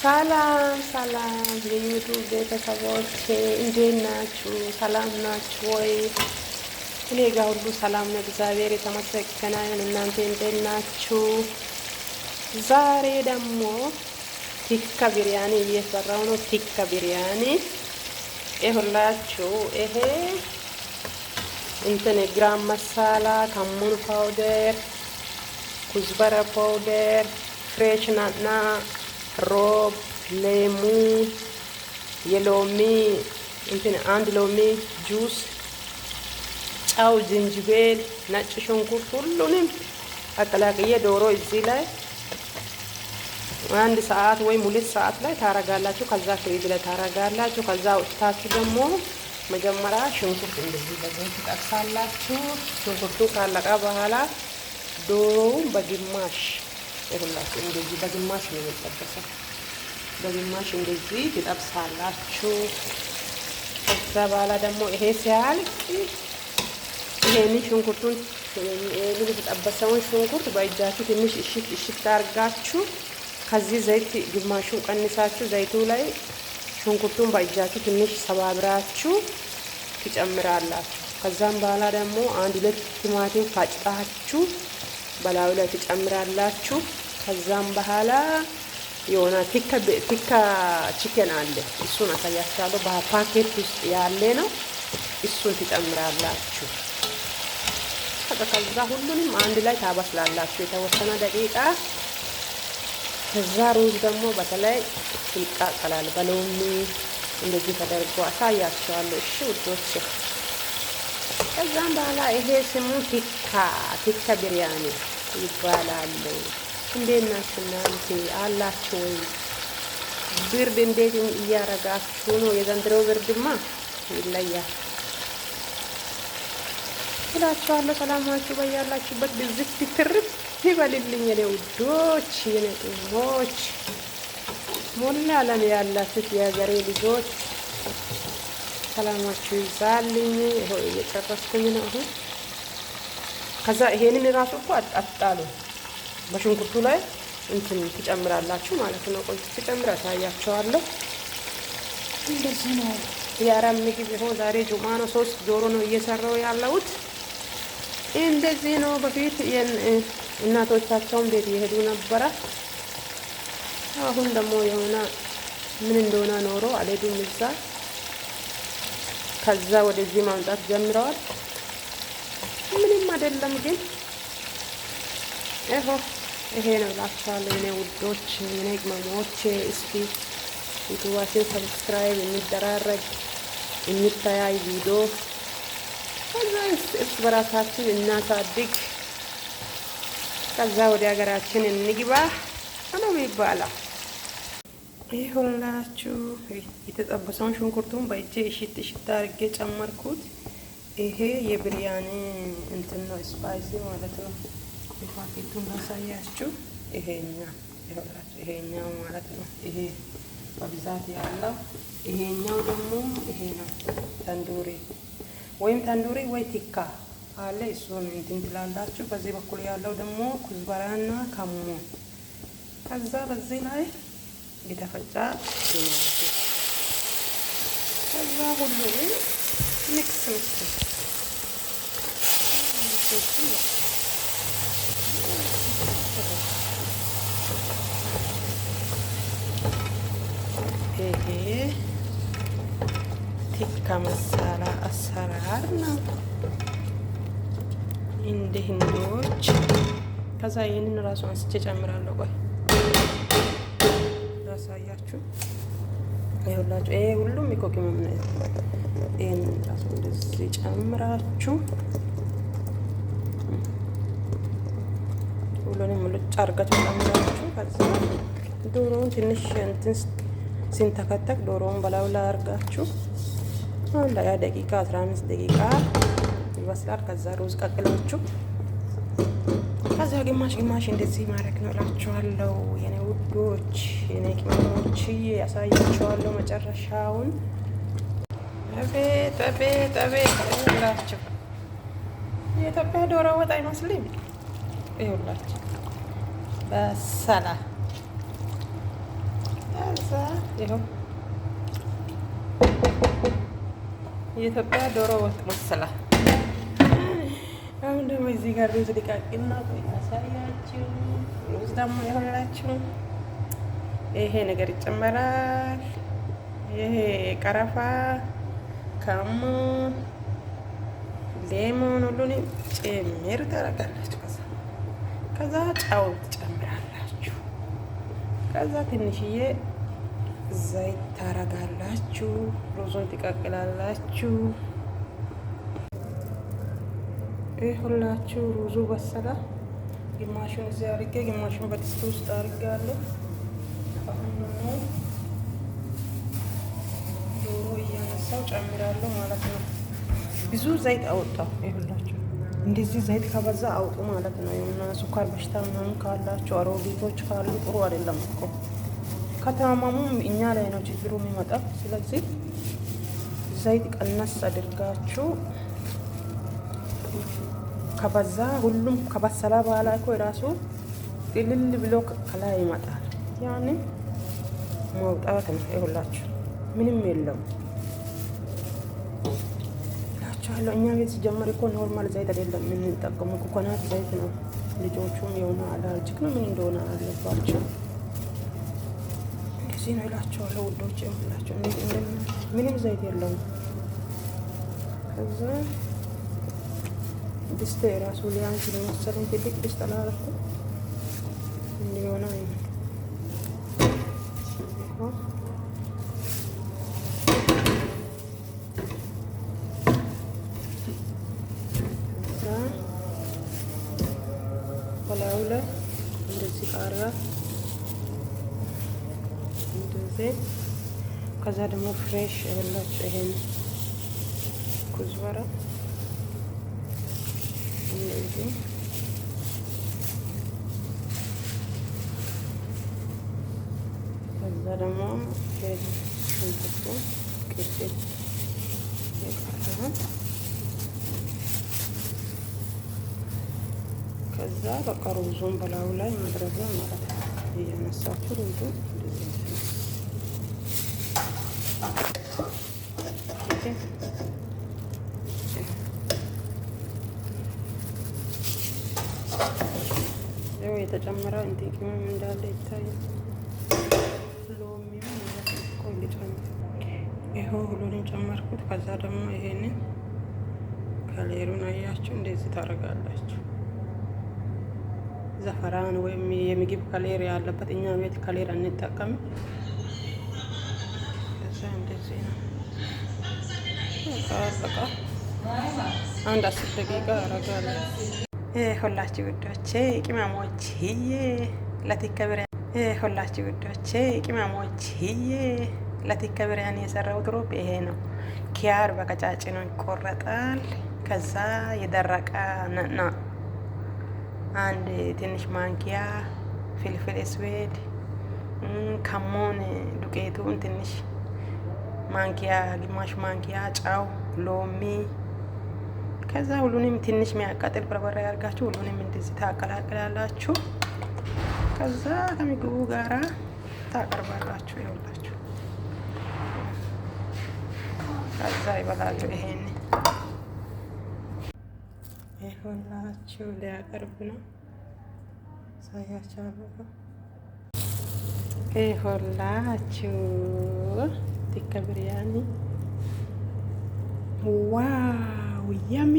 ሰላም ሰላም የዩቱብ ቤተሰቦች እንዴት ናችሁ? ሰላም ናችሁ ወይ? እኔ ጋር ሁሉ ሰላም ነው፣ እግዚአብሔር የተመሰገነ ይሁን። እናንተ እንዴት ናችሁ? ዛሬ ደግሞ ቲካ ቢሪያኒ እየሰራው ነው። ቲካ ቢሪያኒ ይሁላችሁ። ይሄ እንትን ግራም መሳላ፣ ከሙን ፓውደር፣ ኩዝበራ ፓውደር፣ ፍሬሽ ናና፣ ሮብ፣ ሌሙን፣ የሎሚ እንትን አንድ ሎሚ ጁስ፣ ጨው፣ ዝንጅብል፣ ነጭ ሽንኩርት ሁሉንም አቀላቅዬ ዶሮ እዚህ ላይ አንድ ሰዓት ወይም 2 ሰዓት ላይ ታረጋላችሁ። ከዛ ፍሪዝ ላይ ታረጋላችሁ። ከዛ ወጥታችሁ ደግሞ መጀመሪያ ሽንኩርት እንደዚህ በዚህ ትጠብሳላችሁ። ሽንኩርቱ ካለቀ በኋላ ዶሮውን በግማሽ ይሁላችሁ። እንደዚህ በግማሽ ነው የሚጠበሰው። በግማሽ እንደዚህ ትጠብሳላችሁ። ከዛ በኋላ ደግሞ ይሄ ሲያልቅ ይሄን ሽንኩርቱን የተጠበሰውን ሽንኩርት በእጃችሁ ትንሽ እሽት አድርጋችሁ ከዚህ ዘይት ግማሹን ቀንሳችሁ ዘይቱ ላይ ሽንኩርቱን በእጃችሁ ትንሽ ሰባብራችሁ ትጨምራላችሁ። ከዛም በኋላ ደግሞ 1-2 ቲማቲም ፈጭታችሁ በላዩ ላይ ትጨምራላችሁ። ከዛም በኋላ የሆነ ቲካ ቺከን አለ፣ እሱን አሳያችኋለሁ። በፓኬት ውስጥ ያለ ነው። እሱን ትጨምራላችሁ። ከዛ ሁሉንም አንድ ላይ ታበስላላችሁ የተወሰነ ደቂቃ። ከዛ ሩዝ ደግሞ በተለይ ይቃጠላል በሎሚ እንደዚህ ተደርጎ አሳያችኋለሁ። እሺ ውዶች። ከዛም በኋላ ይሄ ስሙ ቲካ ቢሪያኒ ይባላል። እንዴት ናችሁ እናንተ? አላችሁ ወይ? ብርድ እንዴት እያረጋችሁ ነው? የዘንድሮ ብርድማ ይለያል እላችኋለሁ። ሰላማችሁ በያላችሁበት ብዝት ትርፍ ይበልልኝ የኔ ውዶች፣ የኔ ጥሞች፣ ሞላ ዓለም ያላችሁት የሀገሬ ልጆች ሰላማችሁ ይዛልኝ። ይሄው እየጨረስኩኝ ነው አሁን። ከዛ ይሄንን ራሱ እኮ አጣጣሉ በሽንኩርቱ ላይ እንትን ትጨምራላችሁ ማለት ነው። ቆይ ትጨምራ ታያቸዋለሁ። እንደዚህ ነው የአረብ ምግብ። ይኸው ዛሬ ጁማ ነው፣ 3 ዶሮ ነው እየሰራው ያለሁት። እንደዚህ ነው። በፊት እናቶቻቸውም ቤት ይሄዱ ነበረ። አሁን ደግሞ የሆነ ምን እንደሆነ ኖሮ አልሄዱም እዛ። ከዛ ወደዚህ ማምጣት ጀምረዋል። ምንም አይደለም ግን ይሄ ነው እላችኋለሁ የኔ ውዶች፣ የኔ ቅመሞች። እስኪ ዩቱባችን ሰብስክራይብ የሚደራረግ የሚተያይ ቪዲዮ ከዛ እርስ በራሳችን እናሳድግ። ከዛ ወደ ሀገራችን እንግባ ነው የሚባለው። ይሄ ሁላችሁ የተጠበሰውን ሽንኩርቱን በእጄ እሽት አድርጌ ጨመርኩት። ይሄ የቢሪያኒ እንትን ነው፣ ስፓይሲ ማለት ነው። ፓኬቱን ላሳያችሁ። ይሄኛው ማለት ነው። ይሄ በብዛት ያለው ይሄኛው ደግሞ ይሄ ነው። ተንዱሪ ወይ ቲካ አለ። እሱን እንትን ትላላችሁ። በዚህ በኩል ያለው ደግሞ ኩዝበራና ከሙን። ከዛ በዚህ ላይ የተፈጫ ይኖራል። ከዛ ሁሉ ሚክስ ይሄ ቲካ መሳላ አሰራር ነው እንደ ህንዶች። ከዛ ይሄንን ራሱ አንስቼ ጨምራለሁ። ቆይ ላሳያችሁ። ይኸውላችሁ ይሄ ሁሉም ይቆቅም ነው። ይሄንን ራሱ እንደዚህ ጨምራችሁ ሁሉንም ሙልጭ አድርጋችሁ ጨምራችሁ ከዛ ዶሮውን ትንሽ እንትን ሲንተከተክ ዶሮውን በላዩ ላይ አድርጋችሁ 20 ደቂቃ 15 ደቂቃ ይበስላል። ከዛ ሩዝ ቀቅላችሁ ከዛ ግማሽ እንደዚህ ማድረግ ነው እላችኋለሁ የኔ ውዶች፣ የኔ ቅመሞች። ያሳያችኋለሁ መጨረሻውን። አቤት እላችሁ የኢትዮጵያ ዶሮ ወጥ አይመስልም? ይኸውላችሁ በሰላ ከዛ ይኸው የኢትዮጵያ ዶሮ ወጥ መሰላ። አሁን ደግሞ እዚህ ጋር ሩዝ ሊቃቅና ያሳያችሁ። ሩዝ ደግሞ የሆላችሁ ይሄ ነገር ይጨመራል። ይሄ ቀረፋ፣ ከሙን፣ ሌሞን ሁሉንም ጭምር ታደርጋላችሁ። ከዛ ጨው ትጨምራላችሁ። ከዛ ትንሽዬ ዘይት ታረጋላችሁ። ሩዙን ትቀቅላላችሁ። ይህ ሁላችሁ ሩዙ በሰላ። ግማሹን እዚህ አድርጌ ግማሹን በድስት ውስጥ አድርጋለሁ። አሁን ደግሞ ዶሮ እያነሳው ጨምራለሁ ማለት ነው። ብዙ ዘይት አወጣው። ይህ ሁላችሁ እንደዚህ ዘይት ከበዛ አውጡ ማለት ነው። እና ስኳር በሽታ ምናምን ካላችሁ አሮጊቶች ካሉ ጥሩ አይደለም እኮ ከተማሙም እኛ ላይ ነው ችግሩ የሚመጣው። ስለዚህ ዘይት ቀነስ አድርጋችሁ ከበዛ ሁሉም ከበሰላ በኋላ እኮ የራሱ ጥልል ብሎ ከላይ ይመጣል። ያንን መውጣት ነው። ይሁላችሁ ምንም የለውም እላችኋለሁ። እኛ ቤት ሲጀመር እኮ ኖርማል ዘይት አይደለም የምንጠቀመው፣ ኮኮናት ዘይት ነው። ልጆቹም የሆነ አለርጂክ ነው ምን እንደሆነ አለባቸው። እንደዚህ ነው እላችኋለሁ ውዶች። ይሁላችሁ ምንም ዘይት የለውም። ከዛ ድስት የራሱ ሊያንስ ለመሰለኝ ትልቅ ድስት አላረኩ እንዲሆነ በላዩ ላይ እንደዚህ ቃሪያ እንደዚህ። ከዛ ደግሞ ፍሬሽ ያላችሁ ይሄን ኩዝበራ እንደዚህ። ከዛ ደግሞ ሽንኩርቱ ቅድም የቃሪያ። ከዛ በቃ ሩዙን በላዩ ላይ ማድረግ ነው ማለት ነው። እያነሳችሁ ሩዙ እንደዚህ ያው የተጨመረ እንትን ቅመም እንዳለ ይታያል። ሎሚው ማለት ነው። ቆይ ልጨምር። ይኸው ሁሉንም ጨመርኩት። ከዛ ደግሞ ይሄንን ከሌሩን አያችሁ እንደዚህ ታደርጋላችሁ። ዘፈራን ወይም የምግብ ከሌር ያለበት እኛ ቤት ከሌር አንጠቀምም። ከዛ እንደዚህ ነው። በቃ አንድ 10 ደቂቃ አረጋለሁ። ሁላችሁ ውዶቼ ቅመሞችዬ ሁላችሁ ውዶቼ ቅመሞችዬ ለቲከብሪያን የሰራሁት ሮብ ይሄ ነው። ኪያር በቀጫጭኑ ይቆረጣል። ከዛ የደረቀ ነና አንድ ትንሽ ማንኪያ ፍልፍል ስዌድ፣ ከሞን ዱቄቱን ትንሽ ማንኪያ ግማሽ ማንኪያ ጨው፣ ሎሚ። ከዛ ሁሉንም ትንሽ የሚያቃጥል በርበሬ ያርጋችሁ ሁሉንም እንደዚህ ታቀላቅላላችሁ። ከዛ ከምግቡ ጋራ ታቀርባላችሁ። ይኸውላችሁ ከዛ ይበላሉ። ይሄን ይኸውላችሁ ሊያቀርብ ነው። ሳያቻለሁ ይኸውላችሁ ቲከብሪያኒ ዋው ያሚ